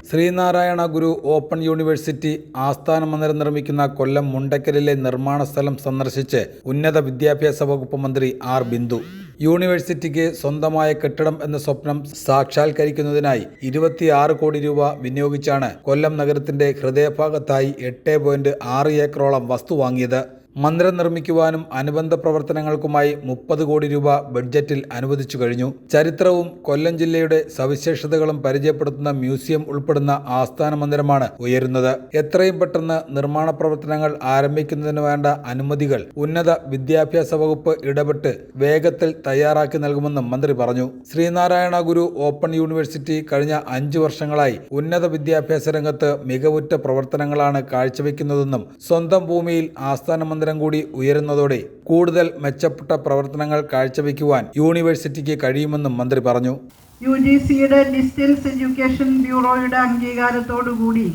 ശ്രീനാരായണ ഗുരു open university ആസ്ഥാന മന്ദിരം നിർമ്മിക്കുന്ന കൊല്ലം മുണ്ടക്കലിലെ നിർമ്മാണ സ്ഥലം സന്ദർശിച്ച് ഉന്നത വിദ്യാഭ്യാസ വകുപ്പ് മന്ത്രി ആർ ബിന്ദു. യൂണിവേഴ്സിറ്റിക്ക് സ്വന്തമായ കെട്ടിടം എന്ന സ്വപ്നം സാക്ഷാത്കരിക്കുന്നതിനായി 26 കോടി രൂപ വിനിയോഗിച്ചാണ് കൊല്ലം നഗരത്തിന്റെ ഹൃദയഭാഗത്തായി 8.6 ഏക്കറോളം വസ്തു വാങ്ങിയത്. മന്ദിരം നിർമ്മിക്കുവാനും അനുബന്ധ പ്രവർത്തനങ്ങൾക്കുമായി 30 കോടി രൂപ ബഡ്ജറ്റിൽ അനുവദിച്ചു കഴിഞ്ഞു. ചരിത്രവും കൊല്ലം ജില്ലയുടെ സവിശേഷതകളും പരിചയപ്പെടുത്തുന്ന മ്യൂസിയം ഉൾപ്പെടുന്ന ആസ്ഥാന മന്ദിരമാണ് ഉയരുന്നത്. എത്രയും പെട്ടെന്ന് നിർമ്മാണ പ്രവർത്തനങ്ങൾ ആരംഭിക്കുന്നതിന് വേണ്ട അനുമതികൾ ഉന്നത വിദ്യാഭ്യാസ വകുപ്പ് ഇടപെട്ട് വേഗത്തിൽ തയ്യാറാക്കി നൽകുമെന്നും മന്ത്രി പറഞ്ഞു. ശ്രീനാരായണ ഗുരു ഓപ്പൺ യൂണിവേഴ്സിറ്റി കഴിഞ്ഞ 5 വർഷങ്ങളായി ഉന്നത വിദ്യാഭ്യാസ രംഗത്ത് മികവുറ്റ പ്രവർത്തനങ്ങളാണ് കാഴ്ചവെക്കുന്നതെന്നും സ്വന്തം ഭൂമിയിൽ ആസ്ഥാന മന്ദിരം കൂടി ഉയരുന്നതോടെ കൂടുതൽ മെച്ചപ്പെട്ട പ്രവർത്തനങ്ങൾ കാഴ്ചവെക്കുവാൻ യൂണിവേഴ്സിറ്റിക്ക് കഴിയുമെന്നും മന്ത്രി പറഞ്ഞു. UGCയുടെ ഡിസ്റ്റൻസ് എഡ്യൂക്കേഷൻ ബ്യൂറോയുടെ അംഗീകാരത്തോടുകൂടി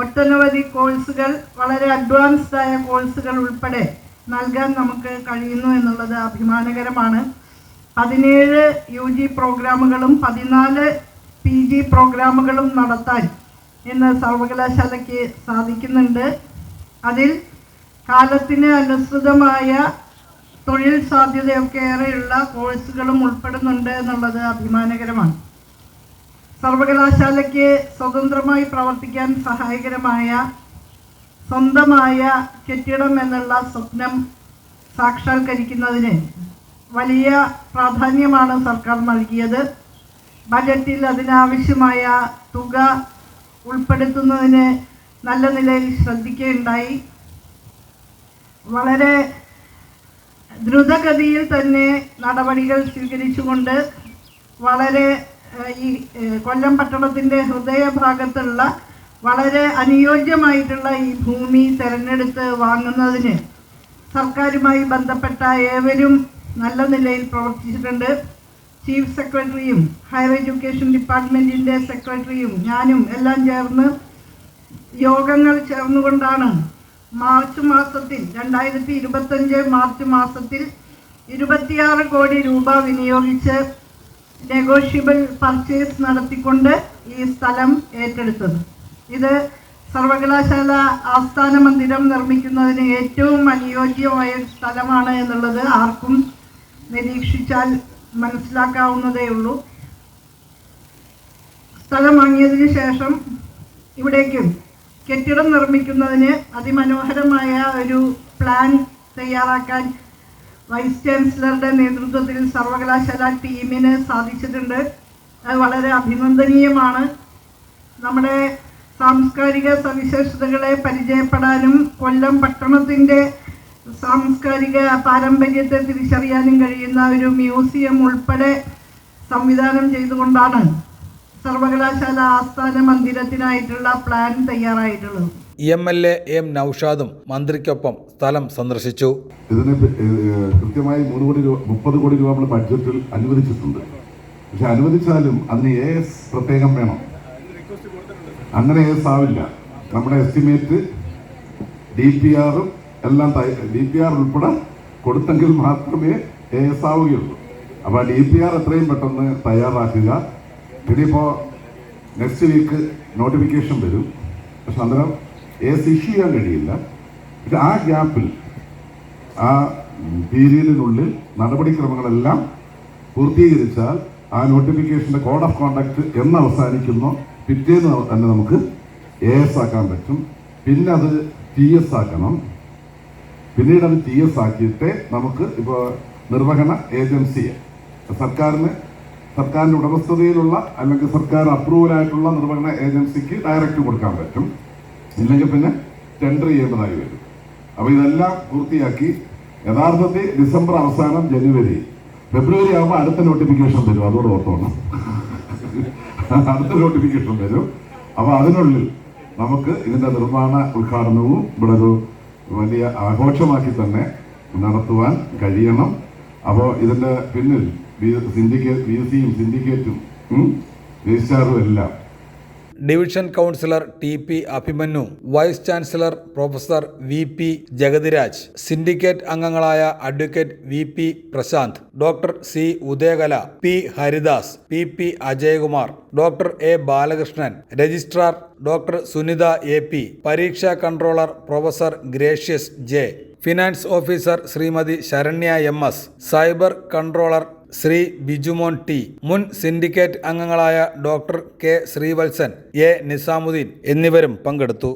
ഒട്ടനവധി കോഴ്സുകൾ, വളരെ അഡ്വാൻസ്ഡ് ആയ കോഴ്സുകൾ ഉൾപ്പെടെ നൽകാൻ നമുക്ക് കഴിയുന്നു എന്നുള്ളത് അഭിമാനകരമാണ്. 17 UG പ്രോഗ്രാമുകളും 14 PG പ്രോഗ്രാമുകളും നടത്താൻ ഇന്ന് സർവകലാശാലയ്ക്ക് സാധിക്കുന്നുണ്ട്. അതിൽ കാലത്തിന് അനുസൃതമായ തൊഴിൽ സാധ്യതയൊക്കെ ഏറെയുള്ള കോഴ്സുകളും ഉൾപ്പെടുന്നുണ്ട് എന്നുള്ളത് അഭിമാനകരമാണ്. സർവകലാശാലയ്ക്ക് സ്വതന്ത്രമായി പ്രവർത്തിക്കാൻ സഹായകരമായ സ്വന്തമായ കെട്ടിടം എന്നുള്ള സ്വപ്നം സാക്ഷാത്കരിക്കുന്നതിന് വലിയ പ്രാധാന്യമാണ് സർക്കാർ നൽകിയത്. ബജറ്റിൽ അതിനാവശ്യമായ തുക ഉൾപ്പെടുത്തുന്നതിന് നല്ല നിലയിൽ ശ്രദ്ധിക്കുകയുണ്ടായി. വളരെ ദ്രുതഗതിയിൽ തന്നെ നടപടികൾ സ്വീകരിച്ചുകൊണ്ട് വളരെ ഈ കൊല്ലം പട്ടണത്തിൻ്റെ ഹൃദയഭാഗത്തുള്ള വളരെ അനുയോജ്യമായിട്ടുള്ള ഈ ഭൂമി തിരഞ്ഞെടുത്ത് വാങ്ങുന്നതിന് സർക്കാരുമായി ബന്ധപ്പെട്ട ഏവരും നല്ല നിലയിൽ പ്രവർത്തിച്ചിട്ടുണ്ട്. ചീഫ് സെക്രട്ടറിയും ഹയർ എഡ്യൂക്കേഷൻ ഡിപ്പാർട്ട്മെൻറ്റിൻ്റെ സെക്രട്ടറിയും ഞാനും എല്ലാം ചേർന്ന് യോഗങ്ങൾ ചേർന്നുകൊണ്ടാണ് മാർച്ച് മാസത്തിൽ 2025 മാർച്ച് മാസത്തിൽ 26 കോടി രൂപ വിനിയോഗിച്ച് നെഗോഷ്യബിൾ പർച്ചേസ് നടത്തിക്കൊണ്ട് ഈ സ്ഥലം ഏറ്റെടുത്തത്. ഇത് സർവകലാശാല ആസ്ഥാന മന്ദിരം നിർമ്മിക്കുന്നതിന് ഏറ്റവും അനുയോജ്യമായ സ്ഥലമാണ് എന്നുള്ളത് ആർക്കും നിരീക്ഷിച്ചാൽ മനസ്സിലാക്കാവുന്നതേ ഉള്ളൂ. സ്ഥലം വാങ്ങിയതിന് ശേഷം ഇവിടേക്കും കെട്ടിടം നിർമ്മിക്കുന്നതിന് അതിമനോഹരമായ ഒരു പ്ലാൻ തയ്യാറാക്കാൻ വൈസ് ചാൻസലറുടെ നേതൃത്വത്തിൽ സർവകലാശാല ടീമിന് സാധിച്ചിട്ടുണ്ട്. അത് വളരെ അഭിനന്ദനീയമാണ്. നമ്മുടെ സാംസ്കാരിക സവിശേഷതകളെ പരിചയപ്പെടാനും കൊല്ലം പട്ടണത്തിൻ്റെ സാംസ്കാരിക പാരമ്പര്യത്തെ തിരിച്ചറിയാനും കഴിയുന്ന ഒരു മ്യൂസിയം ഉൾപ്പെടെ സംവിധാനം ചെയ്തുകൊണ്ടാണ് സർവകലാശാല ആസ്ഥാന മന്ദിരത്തിനായിട്ടുള്ള പ്ലാൻ തയ്യാറായിട്ടുള്ളത്. MLA M നൌഷാദും മന്ത്രിക്കൊപ്പം സ്ഥലം സന്ദർശിച്ചു. ഇതിന് കൃത്യമായി 30 കോടി രൂപ നമ്മൾ ബഡ്ജറ്റിൽ അനുവദിച്ചിട്ടുണ്ട്. പക്ഷെ അനുവദിച്ചാലും അതിന് AS പ്രത്യേകം വേണം. അങ്ങനെ AS ആവില്ല. നമ്മുടെ എസ്റ്റിമേറ്റ് DPR എല്ലാം DPR ഉൾപ്പെടെ കൊടുത്തെങ്കിൽ മാത്രമേ AS ആവുകയുള്ളൂ. അപ്പോൾ DPR എത്രയും പെട്ടെന്ന് തയ്യാറാക്കുക. ഇനിയിപ്പോൾ നെക്സ്റ്റ് വീക്ക് നോട്ടിഫിക്കേഷൻ വരും. പക്ഷെ അന്നേരം AS ഇഷ്യൂ ചെയ്യാൻ കഴിയില്ല. പക്ഷെ ആ ഗ്യാപ്പിൽ, ആ പീരീഡിനുള്ളിൽ നടപടിക്രമങ്ങളെല്ലാം പൂർത്തീകരിച്ചാൽ ആ നോട്ടിഫിക്കേഷൻ്റെ കോഡ് ഓഫ് കോണ്ടക്ട് എന്ന് അവസാനിക്കുന്നോ പിറ്റേന്ന് തന്നെ നമുക്ക് AS ആക്കാൻ പറ്റും. പിന്നെ അത് TS ആക്കണം. പിന്നീട് അത് TS ആക്കിയിട്ട് നമുക്ക് ഇപ്പോൾ നിർവഹണ ഏജൻസിയെ സർക്കാരിൻ്റെ ഉടമസ്ഥതയിലുള്ള അല്ലെങ്കിൽ സർക്കാർ അപ്രൂവലായിട്ടുള്ള നിർവഹണ ഏജൻസിക്ക് ഡയറക്റ്റ് കൊടുക്കാൻ പറ്റും. ഇല്ലെങ്കിൽ പിന്നെ ടെൻഡർ ചെയ്യേണ്ടതായി വരും. അപ്പോൾ ഇതെല്ലാം പൂർത്തിയാക്കി യഥാർത്ഥത്തിൽ ഡിസംബർ അവസാനം ഫെബ്രുവരി ആകുമ്പോൾ അടുത്ത നോട്ടിഫിക്കേഷൻ വരും. അതോടെ ഓർത്തോണം, അടുത്ത നോട്ടിഫിക്കേഷൻ വരും. അപ്പോൾ അതിനുള്ളിൽ നമുക്ക് ഇതിൻ്റെ നിർമ്മാണ ഉദ്ഘാടനവും ഇവിടെ ഒരു വലിയ ആഘോഷമാക്കി തന്നെ നടത്തുവാൻ കഴിയണം. അപ്പോൾ ഇതിൻ്റെ പിന്നിൽ VCയും സിൻഡിക്കേറ്റും രജിസ്ട്രാറും എല്ലാം. Division councillor TP Abhimanyu, vice chancellor professor VP Jagathiraj, syndicate അംഗങ്ങളായ advocate VP Prashanth, doctor C Udayakala, P Haridas, PP Ajayakumar, doctor A Balakrishnan, registrar doctor Sunitha AP, പരീക്ഷാ controller professor Gracious J, finance officer Shrimati Saranya MS, cyber controller Shri Bijumon T, മുൻ സിൻഡിക്കേറ്റ് അംഗങ്ങളായ doctor K Sreevalsan, A Nizamuddin എന്നിവരും പങ്കെടുത്തു.